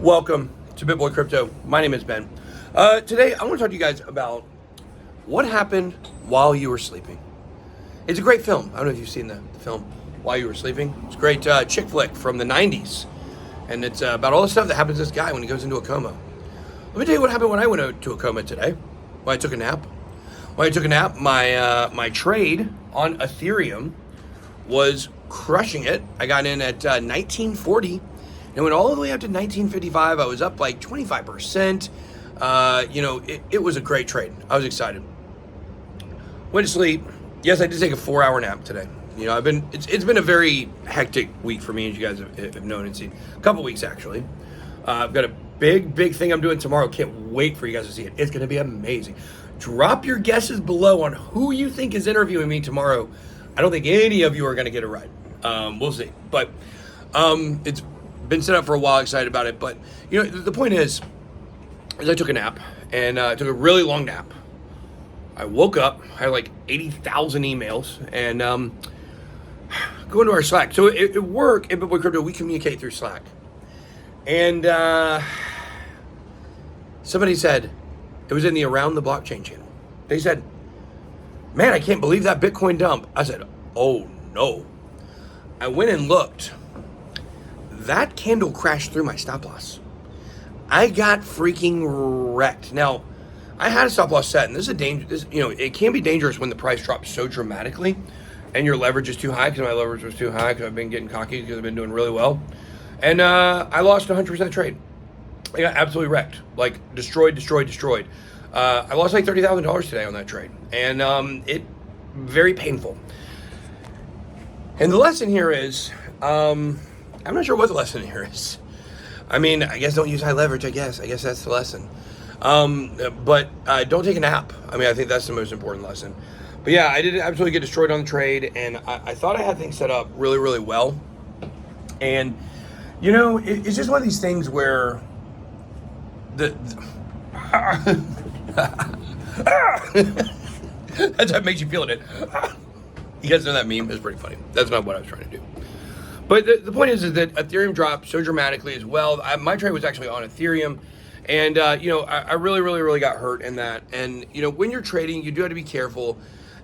Welcome to BitBoy Crypto. My name is Ben. Today, I want to talk to you guys about what happened while you were sleeping. It's a great film. I don't know if you've seen the film While You Were Sleeping. It's a great chick flick from the 90s. And it's about all the stuff that happens to this guy when he goes into a coma. Let me tell you what happened when I went to a coma today. When I took a nap. When I took a nap, my trade on Ethereum was crushing it. I got in at 1940. And went all the way up to 1955. I was up like 25%. It was a great trade. I was excited. Went to sleep. Yes, I did take a 4-hour nap today. You know, it's been a very hectic week for me, as you guys have known and seen. A couple weeks actually. I've got a big thing I'm doing tomorrow. Can't wait for you guys to see it. It's going to be amazing. Drop your guesses below on who you think is interviewing me tomorrow. I don't think any of you are going to get it right. We'll see. But it's been set up for a while, excited about it. But, you know, the point is I took a nap, and I took a really long nap. I woke up, I had like 80,000 emails, and go into our Slack. So at work, at BitBoy Crypto, we communicate through Slack. And somebody said, it was in the Around the Blockchain channel. They said, man, I can't believe that Bitcoin dump. I said, oh no. I went and looked. That candle crashed through my stop loss. I got freaking wrecked. Now, I had a stop loss set, and this is a danger. It can be dangerous when the price drops so dramatically, and your leverage is too high. Because my leverage was too high, because I've been getting cocky, because I've been doing really well, and I lost 100% of the trade. I got absolutely wrecked, like destroyed. I lost like $30,000 today on that trade, and it very painful. And the lesson here is. I'm not sure what the lesson here is. I mean, I guess don't use high leverage, I guess that's the lesson. But don't take a nap. I mean, I think that's the most important lesson. But yeah, I did absolutely get destroyed on the trade, and I thought I had things set up really well. And, you know, it's just one of these things where that's how it makes you feel it. You guys know that meme? It's pretty funny. That's not what I was trying to do. But the point is that Ethereum dropped so dramatically as well. My trade was actually on Ethereum. And, I really got hurt in that. And, you know, when you're trading, you do have to be careful.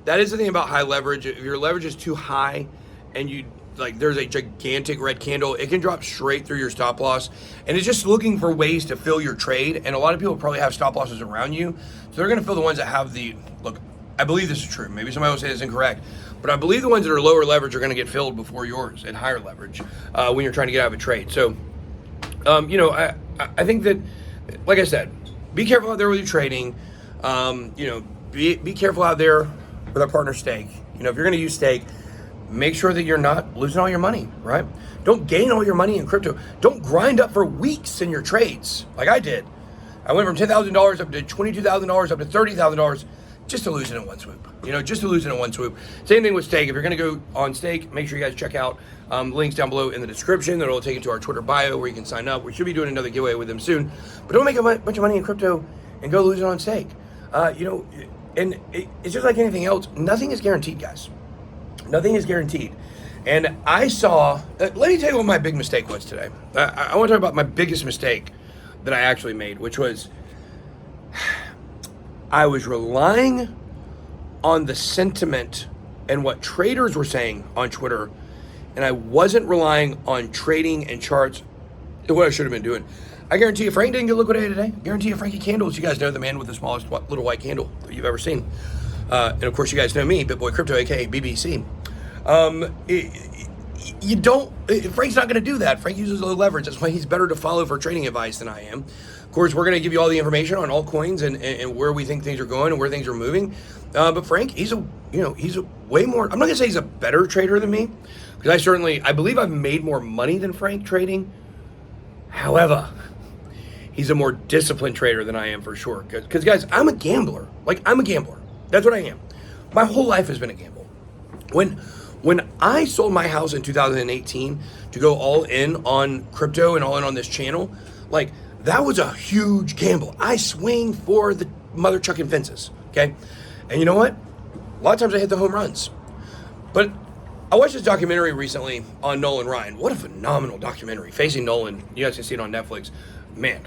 That is the thing about high leverage. If your leverage is too high and there's a gigantic red candle, it can drop straight through your stop loss. And it's just looking for ways to fill your trade. And a lot of people probably have stop losses around you. So they're going to fill the ones that have look, I believe this is true. Maybe somebody will say this is incorrect. But I believe the ones that are lower leverage are going to get filled before yours at higher leverage when you're trying to get out of a trade. So, I think that, like I said, be careful out there with your trading. Be careful out there with our partner Stake. You know, if you're going to use Stake, make sure that you're not losing all your money, right? Don't gain all your money in crypto. Don't grind up for weeks in your trades like I did. I went from $10,000 up to $22,000 up to $30,000 just to lose it in one swoop. Same thing with Stake. If you're going to go on Stake, make sure you guys check out links down below in the description. That'll take you to our Twitter bio where you can sign up. We should be doing another giveaway with them soon. But don't make a bunch of money in crypto and go lose it on Stake. And it's just like anything else. Nothing is guaranteed, guys. Nothing is guaranteed. And I saw, let me tell you what my big mistake was today. I want to talk about my biggest mistake that I actually made, which was I was relying on the sentiment and what traders were saying on Twitter, and I wasn't relying on trading and charts and what I should have been doing. I guarantee you, Frank didn't get liquidated today. I guarantee you, Frankie Candles, you guys know the man with the smallest little white candle that you've ever seen. And of course, you guys know me, BitBoy Crypto, aka BBC. Frank's not going to do that. Frank uses low leverage. That's why he's better to follow for trading advice than I am. Of course, we're going to give you all the information on altcoins and where we think things are going and where things are moving. But Frank, he's a way more, I'm not going to say he's a better trader than me, because I believe I've made more money than Frank trading. However, he's a more disciplined trader than I am for sure. Because guys, I'm a gambler. I'm a gambler. That's what I am. My whole life has been a gamble. When I sold my house in 2018 to go all in on crypto and all in on this channel, that was a huge gamble. I swing for the mother chucking fences, okay? And you know what? A lot of times I hit the home runs. But I watched this documentary recently on Nolan Ryan. What a phenomenal documentary. Facing Nolan. You guys can see it on Netflix. man,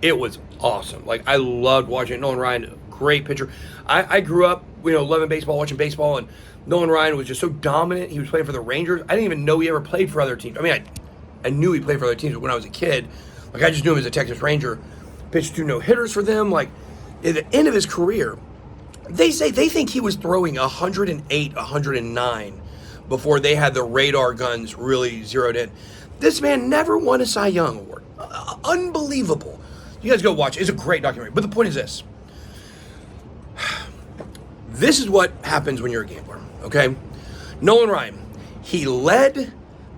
it was awesome. Like, I loved watching it. Nolan Ryan, great pitcher. I grew up, loving baseball, watching baseball, and Nolan Ryan was just so dominant. He was playing for the Rangers. I didn't even know he ever played for other teams. I mean, I knew he played for other teams, but when I was a kid, like, I just knew him as a Texas Ranger. Pitched 2 no-hitters for them. Like, at the end of his career, they think he was throwing 108, 109 before they had the radar guns really zeroed in. This man never won a Cy Young Award. Unbelievable. You guys go watch it. It's a great documentary. But the point is this. This is what happens when you're a gambler, okay? Nolan Ryan, he led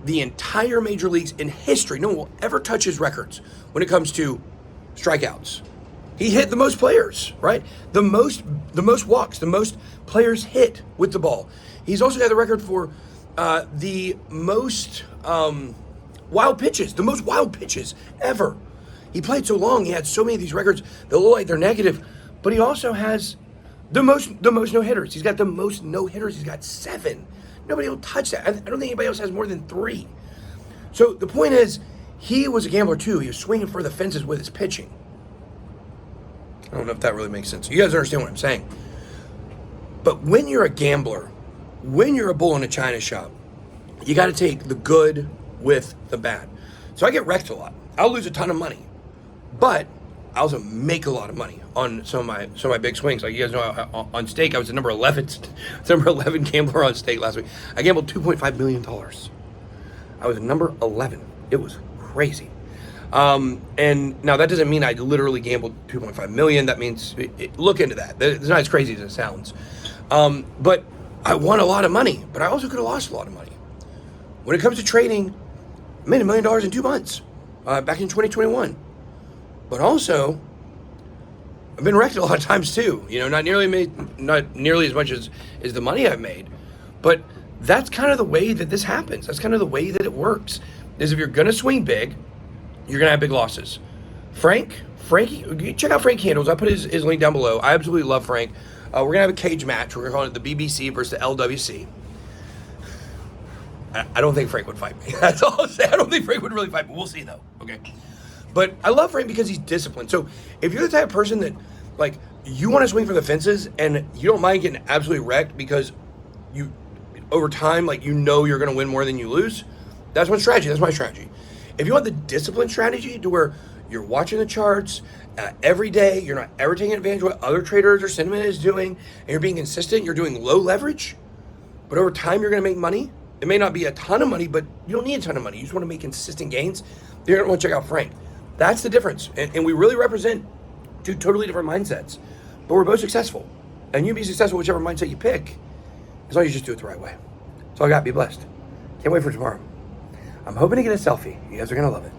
the entire major leagues in history. No one will ever touch his records when it comes to strikeouts. He hit the most players, right? The most walks, the most players hit with the ball. He's also got the record for the most wild pitches, the most wild pitches ever. He played so long, he had so many of these records, they look like they're negative, but he also has the most no-hitters. He's got the most no-hitters. He's got 7. Nobody will touch that. I don't think anybody else has more than 3. So the point is, he was a gambler too. He was swinging for the fences with his pitching. I don't know if that really makes sense. You guys understand what I'm saying. But when you're a gambler, when you're a bull in a china shop, you got to take the good with the bad. So I get wrecked a lot. I'll lose a ton of money, but I also make a lot of money on some of my big swings. Like, you guys know, on stake, I was the number 11 gambler on stake last week. I gambled $2.5 million. I was number 11. It was crazy. And now that doesn't mean I literally gambled 2.5 million. That means, look into that. It's not as crazy as it sounds. But I won a lot of money, but I also could have lost a lot of money. When it comes to trading, I made $1 million in 2 months, back in 2021. But also, I've been wrecked a lot of times too. Not nearly as much as the money I've made. But that's kind of the way that this happens. That's kind of the way that it works. Is if you're gonna swing big, you're gonna have big losses. Frankie, check out Frank Handles. I put his link down below. I absolutely love Frank. We're gonna have a cage match. We're gonna call it the BBC versus the LWC. I don't think Frank would fight me. That's all I'll say. I don't think Frank would really fight me. We'll see though. Okay. But I love Frank because he's disciplined. So if you're the type of person that, like, you want to swing for the fences and you don't mind getting absolutely wrecked because you, over time, like, you're going to win more than you lose, that's one strategy. That's my strategy. If you want the disciplined strategy to where you're watching the charts every day, you're not ever taking advantage of what other traders or sentiment is doing, and you're being consistent, you're doing low leverage, but over time you're going to make money. It may not be a ton of money, but you don't need a ton of money. You just want to make consistent gains. You're going to want to check out Frank. That's the difference. And we really represent 2 totally different mindsets, but we're both successful. And you be successful whichever mindset you pick, as long as you just do it the right way. So I got. Be blessed. Can't wait for tomorrow. I'm hoping to get a selfie. You guys are going to love it.